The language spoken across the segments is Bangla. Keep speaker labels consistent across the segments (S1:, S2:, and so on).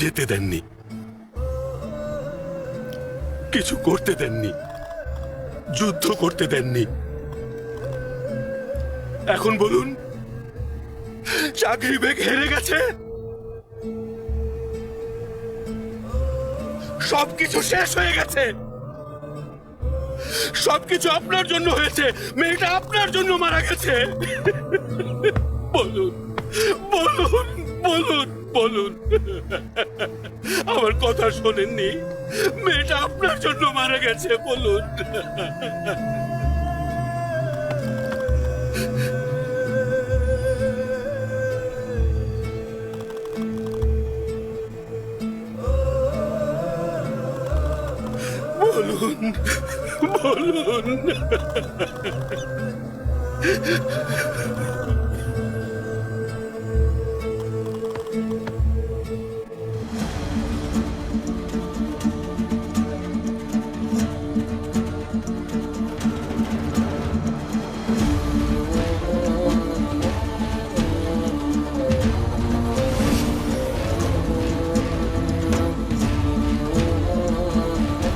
S1: যেতে দেননি, কিছু করতে দেননি, যুদ্ধ করতে দেননি। এখন বলুন, চাকরি বেগ হেরে গেছে, সবকিছু শেষ হয়ে গেছে, সবকিছু আপনার জন্য হয়েছে, মেয়েটা আপনার জন্য মারা গেছে। বলুন বলুন বলুন বলুন, আমার কথা শোনেননি? মেয়েটা আপনার জন্য মারা গেছে, বলুন। বলুন বলুন।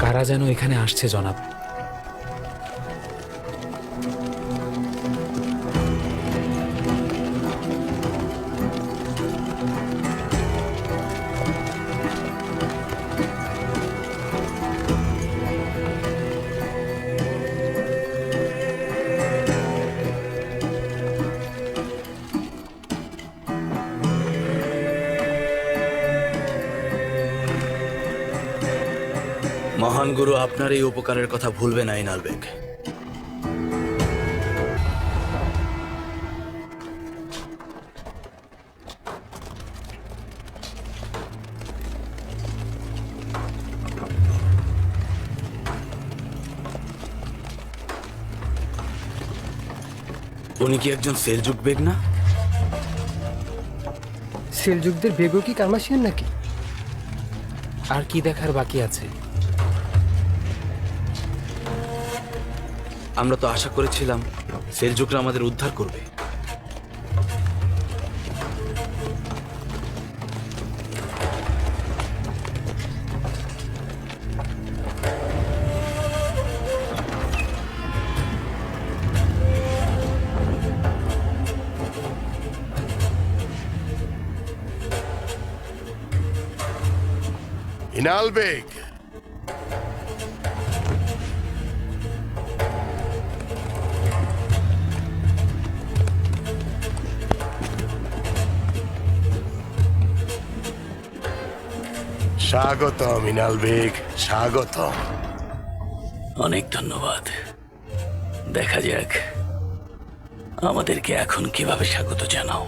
S2: কারা যেন এখানে আসছে জনাব।
S3: মহান গুরু আপনার এই উপকারের কথা ভুলবে না ইনাল বেগ। উনি কি একজন সেলজুক বেগ না?
S4: সেলজুকদের বেগও কি কামাসিয়ান নাকি?
S2: আর কি দেখার বাকি আছে?
S3: আমরা তো আশা করেছিলাম সেলজুকরা আমাদের উদ্ধার করবে।
S1: ইনাল বেগ, স্বাগতম ইনাল বেগ, স্বাগতম।
S3: অনেক ধন্যবাদ। দেখা যাক আমাদেরকে এখন কিভাবে স্বাগত জানাও।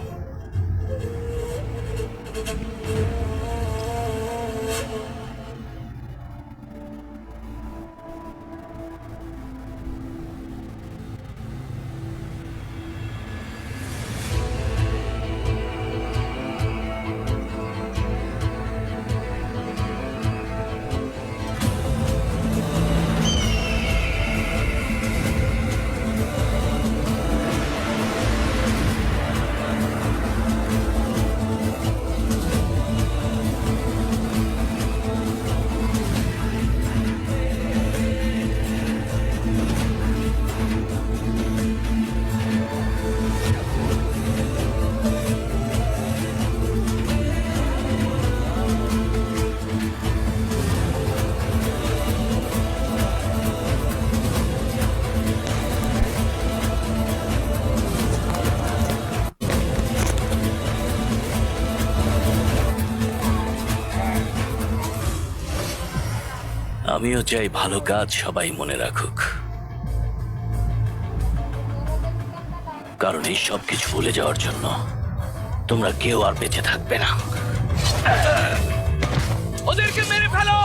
S3: আমিও চাই ভালো কাজ সবাই মনে রাখুক, কারণ এই সব কিছু ভুলে যাওয়ার জন্য তোমরা কেউ আর বেঁচে থাকবে না। ওদেরকে মেরে ফেলো!